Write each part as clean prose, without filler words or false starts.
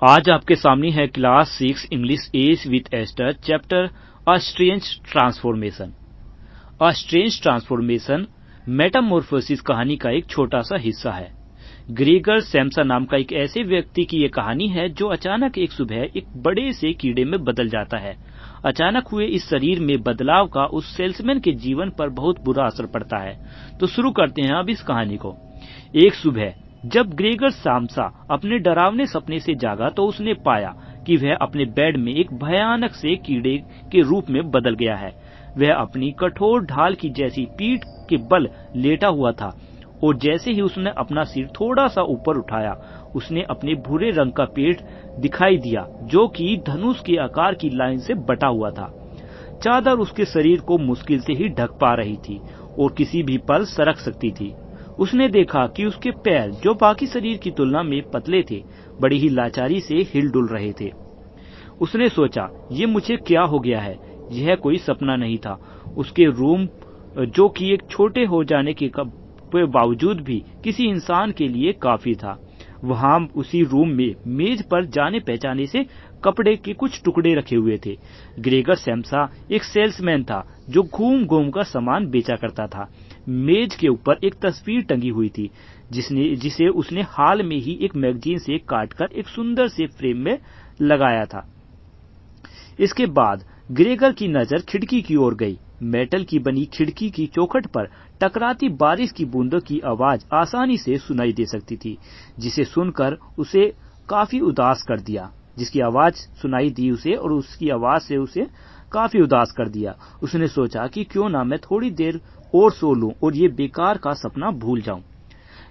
आज आपके सामने है class 6 English age with Esther chapter a strange transformation. A strange transformation metamorphosis कहानी का एक छोटा सा हिस्सा है। ग्रेगर सैम्सन नाम का एक ऐसे व्यक्ति की ये कहानी है जो अचानक एक सुबह एक बड़े से कीड़े में बदल जाता है। अचानक हुए इस शरीर में बदलाव का उस सेल्समैन के जीवन पर बहुत बुरा असर पड़ता है। तो शुरू करते हैं अब इस कहानी को। एक सुबह जब ग्रेगर सैम्सा अपने डरावने सपने से जागा तो उसने पाया कि वह अपने बेड में एक भयानक से कीड़े के रूप में बदल गया है। वह अपनी कठोर ढाल की जैसी पीठ के बल लेटा हुआ था और जैसे ही उसने अपना सिर थोड़ा सा ऊपर उठाया उसने अपने भूरे रंग का पेट दिखाई दिया जो कि धनुष के आकार की लाइन से बटा हुआ था। चादर उसके शरीर को मुश्किल से ही ढक पा रही थी और किसी भी पल सरक सकती थी। उसने देखा कि उसके पैर जो बाकी शरीर की तुलना में पतले थे बड़ी ही लाचारी से हिल डुल रहे थे। उसने सोचा ये मुझे क्या हो गया है, यह कोई सपना नहीं था। उसके रूम जो कि एक छोटे हो जाने के बावजूद भी किसी इंसान के लिए काफी था, वहां उसी रूम में मेज पर जाने पहचाने से कपड़े के कुछ टुकड़े रखे हुए थे। ग्रेगर सैम्सा एक सेल्समैन था जो घूम घूम कर सामान बेचा करता था। मेज के ऊपर एक तस्वीर टंगी हुई थी जिसे उसने हाल में ही एक मैगजीन से काटकर एक सुंदर से फ्रेम में लगाया था। इसके बाद ग्रेगर की नजर खिड़की की ओर गई। मेटल की बनी खिड़की की चौखट पर टकराती बारिश की बूंदों की आवाज आसानी से सुनाई दे सकती थी, जिसे सुनकर उसे काफी उदास कर दिया। जिसकी आवाज सुनाई दी उसे और उसकी आवाज से उसे काफी उदास कर दिया। उसने सोचा कि क्यों ना मैं थोड़ी देर और सो लूं और ये बेकार का सपना भूल जाऊं।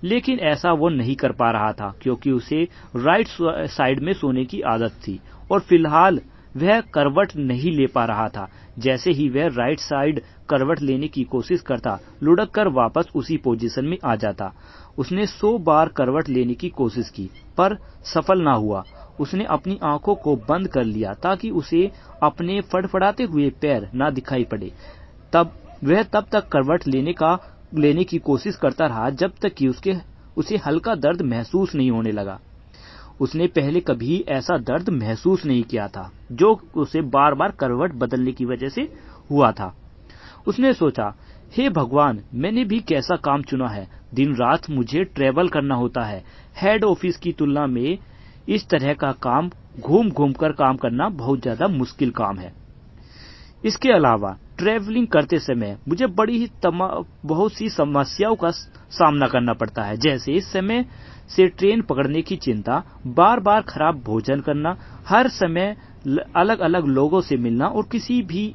लेकिन ऐसा वो नहीं कर पा रहा था क्योंकि उसे राइट साइड में सोने की आदत थी और फिलहाल वह करवट नहीं ले पा रहा था। जैसे ही वह राइट साइड करवट लेने की कोशिश करता लुढ़क कर वापस उसी पोजीशन में आ जाता। उसने 100 बार करवट लेने की कोशिश की पर सफल ना हुआ। उसने अपनी आंखों को बंद कर लिया ताकि उसे अपने फड़फड़ाते हुए पैर ना दिखाई पड़े। वह तब तक करवट लेने की कोशिश करता रहा जब तक कि उसे हल्का दर्द महसूस नहीं होने लगा। उसने पहले कभी ऐसा दर्द महसूस नहीं किया था जो उसे बार बार करवट बदलने की वजह से हुआ था। उसने सोचा, हे भगवान, मैंने भी कैसा काम चुना है। दिन रात मुझे ट्रेवल करना होता है। हेड ऑफिस की तुलना में इस तरह का काम घूम घूम कर काम करना बहुत ज्यादा मुश्किल काम है। इसके अलावा ट्रेवलिंग करते समय मुझे बहुत सी समस्याओं का सामना करना पड़ता है, जैसे इस समय से ट्रेन पकड़ने की चिंता, बार बार खराब भोजन करना, हर समय अलग अलग लोगों से मिलना और किसी भी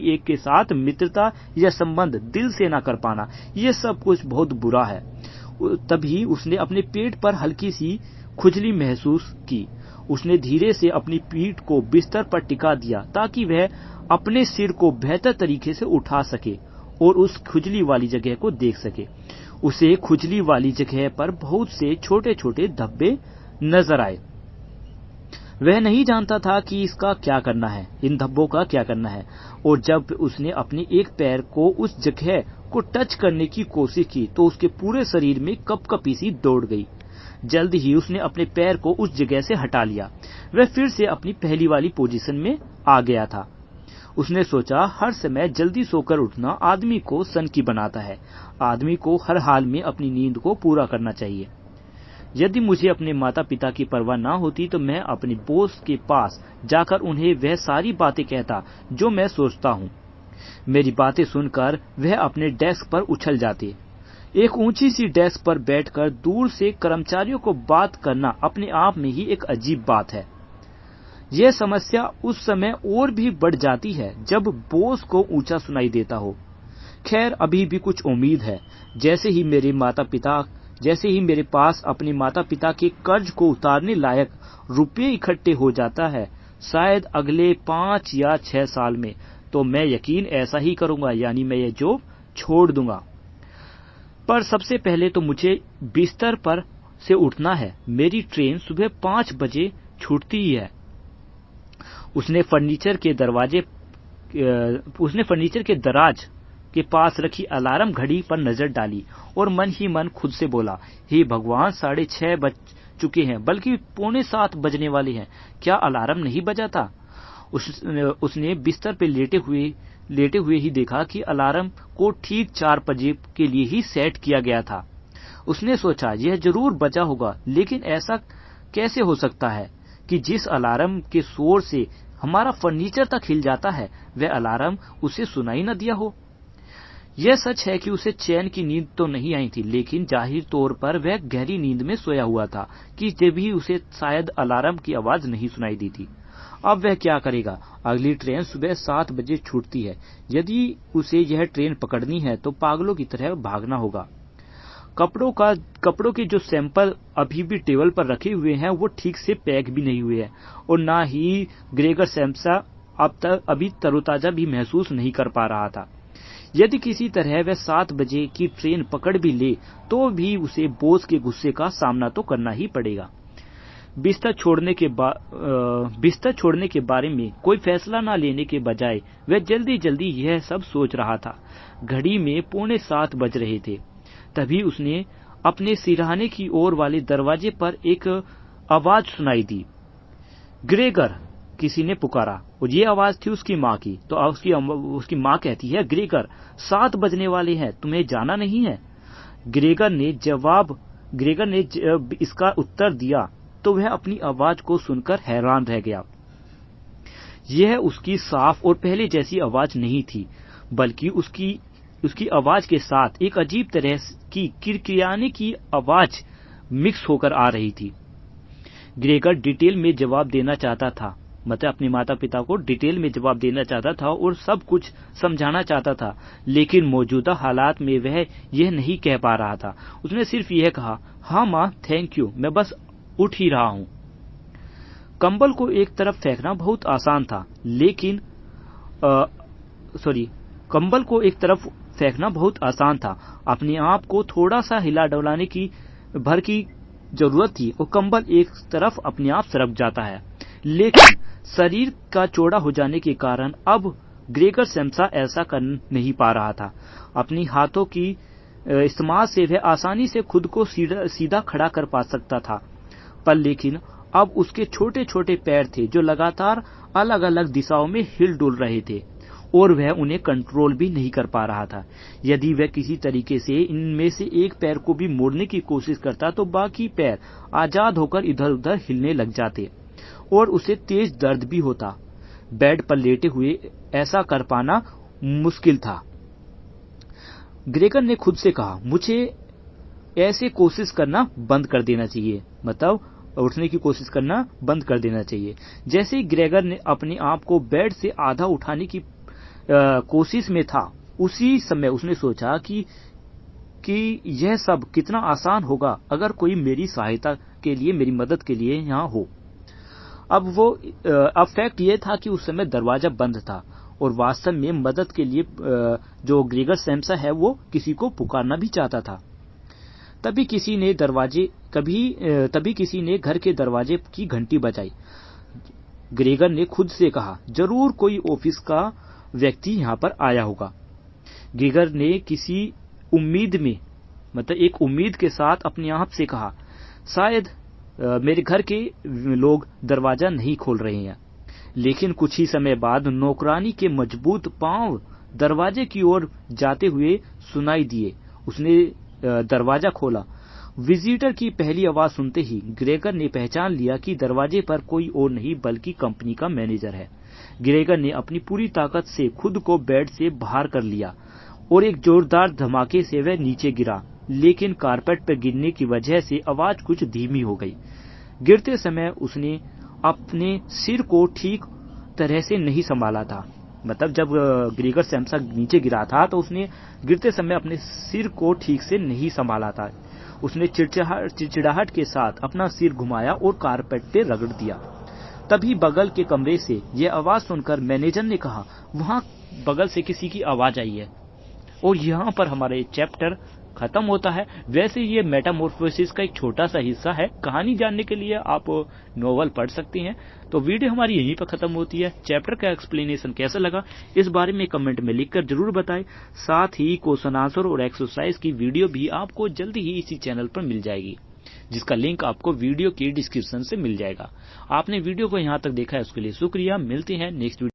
एक के साथ मित्रता या संबंध दिल से ना कर पाना। ये सब कुछ बहुत बुरा है। तभी उसने अपने पेट पर हल्की सी खुजली महसूस की। उसने धीरे से अपनी पीठ को बिस्तर पर टिका दिया ताकि वह अपने सिर को बेहतर तरीके से उठा सके और उस खुजली वाली जगह को देख सके। उसे खुजली वाली जगह पर बहुत से छोटे छोटे धब्बे नजर आए। वह नहीं जानता था कि इसका क्या करना है, इन धब्बों का क्या करना है। और जब उसने अपने एक पैर को उस जगह को टच करने की कोशिश की तो उसके पूरे शरीर में कपकपी सी दौड़ गई। जल्द ही उसने अपने पैर को उस जगह से हटा लिया। वह फिर से अपनी पहली वाली पोजीशन में आ गया था। उसने सोचा, हर समय जल्दी सोकर उठना आदमी को सनकी बनाता है। आदमी को हर हाल में अपनी नींद को पूरा करना चाहिए। यदि मुझे अपने माता पिता की परवाह ना होती तो मैं अपने बॉस के पास जाकर उन्हें वह सारी बातें कहता जो मैं सोचता हूँ। मेरी बातें सुनकर वह अपने डेस्क पर उछल जाते। एक ऊंची सी डेस्क पर बैठकर दूर से कर्मचारियों को बात करना अपने आप में ही एक अजीब बात है। यह समस्या उस समय और भी बढ़ जाती है जब बॉस को ऊंचा सुनाई देता हो। खैर, अभी भी कुछ उम्मीद है। जैसे ही मेरे पास अपने माता पिता के कर्ज को उतारने लायक रुपये इकट्ठे हो जाता है, शायद अगले 5 या 6 साल में, तो मैं यकीन ऐसा ही करूंगा, यानी मैं ये जॉब छोड़ दूंगा। पर सबसे पहले तो मुझे बिस्तर पर से उठना है। मेरी ट्रेन सुबह 5 बजे छूटती ही है। उसने फर्नीचर के दराज के पास रखी अलार्म घड़ी पर नजर डाली और मन ही मन खुद से बोला, हे भगवान, चुके हैं बल्कि 6:45 बजने वाले हैं। क्या अलार्म नहीं बजा था? उसने बिस्तर पे लेटे हुए ही देखा कि अलार्म को ठीक 4 बजे के लिए ही सेट किया गया था। उसने सोचा यह जरूर बजा होगा, लेकिन ऐसा कैसे हो सकता है कि जिस अलार्म के शोर से हमारा फर्नीचर तक हिल जाता है वह अलार्म उसे सुनाई न दिया हो। यह सच है कि उसे चैन की नींद तो नहीं आई थी, लेकिन जाहिर तौर पर वह गहरी नींद में सोया हुआ था कि जब भी उसे शायद अलार्म की आवाज नहीं सुनाई दी थी। अब वह क्या करेगा? अगली ट्रेन सुबह 7 बजे छूटती है। यदि उसे यह ट्रेन पकड़नी है तो पागलों की तरह भागना होगा। कपड़ों के जो सैंपल अभी भी टेबल पर रखे हुए हैं वो ठीक से पैक भी नहीं हुए हैं और ना ही ग्रेगर सैम्सा अभी तरोताजा भी महसूस नहीं कर पा रहा था। यदि किसी तरह वह 7 बजे की ट्रेन पकड़ भी ले तो भी उसे बॉस के गुस्से का सामना तो करना ही पड़ेगा। बिस्तर छोड़ने के बारे में कोई फैसला न लेने के बजाय वह जल्दी जल्दी यह सब सोच रहा था। घड़ी में 6:45 बज रहे थे। तभी उसने अपने सिरहाने की ओर वाले दरवाजे पर एक आवाज सुनाई दी। ग्रेगर, किसी ने पुकारा और ये आवाज थी उसकी माँ की। तो उसकी माँ कहती है, ग्रेगर 7 बजने वाले हैं, तुम्हें जाना नहीं है? ग्रेगर ने जब इसका उत्तर दिया तो वह अपनी आवाज को सुनकर हैरान रह गया। यह उसकी साफ और पहले जैसी आवाज नहीं थी, बल्कि उसकी आवाज के साथ एक अजीब तरह की किरकिराने की आवाज मिक्स होकर आ रही थी। ग्रेगर डिटेल में जवाब देना चाहता था, मतलब अपने माता पिता को डिटेल में जवाब देना चाहता था और सब कुछ समझाना चाहता था, लेकिन मौजूदा हालात में वह यह नहीं कह पा रहा था। उसने सिर्फ यह कहा, हाँ माँ, थैंक यू, मैं बस उठ ही रहा हूँ। कंबल को एक तरफ फेंकना बहुत आसान था, लेकिन कंबल को एक तरफ फेंकना बहुत आसान था। अपने आप को थोड़ा सा हिला डुलाने की जरूरत थी और कंबल एक तरफ अपने आप सरक जाता है। लेकिन शरीर का चौड़ा हो जाने के कारण अब ग्रेगर सैम्सा ऐसा कर नहीं पा रहा था। अपनी हाथों की इस्तेमाल से वह आसानी से खुद को सीधा खड़ा कर पा सकता था, पर लेकिन अब उसके छोटे छोटे पैर थे जो लगातार अलग अलग दिशाओं में हिल डुल रहे थे और वह उन्हें कंट्रोल भी नहीं कर पा रहा था। यदि वह किसी तरीके से इनमें से एक पैर को भी मोड़ने की कोशिश करता तो बाकी पैर आजाद होकर इधर उधर हिलने लग जाते और उसे तेज दर्द भी होता। बेड पर लेटे हुए ऐसा कर पाना मुश्किल था। ग्रेगर ने खुद से कहा, मुझे ऐसे कोशिश करना बंद कर देना चाहिए, मतलब उठने की कोशिश करना बंद कर देना चाहिए। जैसे ही ग्रेगर ने अपने आप को बेड से आधा उठाने की कोशिश में था, उसी समय उसने सोचा कि यह सब कितना आसान होगा अगर कोई मेरी सहायता के लिए, मेरी मदद के लिए यहाँ हो। अब फैक्ट ये था कि उस समय दरवाजा बंद था और वास्तव में मदद के लिए जो ग्रेगर सैम्सा है वो किसी को पुकारना भी चाहता था। तभी किसी ने घर के दरवाजे की घंटी बजाई। ग्रेगर ने खुद से कहा, जरूर कोई ऑफिस का व्यक्ति यहाँ पर आया होगा। ग्रेगर ने एक उम्मीद के साथ अपने आप से कहा, शायद मेरे घर के लोग दरवाजा नहीं खोल रहे हैं। लेकिन कुछ ही समय बाद नौकरानी के मजबूत पांव दरवाजे की ओर जाते हुए सुनाई दिए। उसने दरवाजा खोला। विजिटर की पहली आवाज सुनते ही ग्रेगर ने पहचान लिया कि दरवाजे पर कोई और नहीं बल्कि कंपनी का मैनेजर है। ग्रेगर ने अपनी पूरी ताकत से खुद को बेड से बाहर कर लिया और एक जोरदार धमाके से वह नीचे गिरा, लेकिन कारपेट पर गिरने की वजह से आवाज कुछ धीमी हो गई। गिरते समय उसने अपने सिर को ठीक तरह से नहीं संभाला था, मतलब जब ग्रेगर सैम्सा नीचे गिरा था तो उसने गिरते समय अपने सिर को ठीक से नहीं संभाला था। उसने चिड़चिड़ाहट के साथ अपना सिर घुमाया और कारपेट पे रगड़ दिया। तभी बगल के कमरे से यह आवाज सुनकर मैनेजर ने कहा, वहां बगल से किसी की आवाज आई है। और यहाँ पर हमारा चैप्टर खत्म होता है। वैसे ये मेटामॉर्फोसिस का एक छोटा सा हिस्सा है। कहानी जानने के लिए आप नोवेल पढ़ सकते हैं। तो वीडियो हमारी यहीं पर खत्म होती है। चैप्टर का एक्सप्लेनेशन कैसा लगा इस बारे में कमेंट में लिखकर जरूर बताएं। साथ ही क्वेश्चन आंसर और एक्सरसाइज की वीडियो भी आपको जल्दी ही इसी चैनल पर मिल जाएगी। जिसका लिंक आपको वीडियो की डिस्क्रिप्शन से मिल जाएगा। आपने वीडियो को यहाँ तक देखा है उसके लिए शुक्रिया। मिलते हैं नेक्स्ट वीडियो।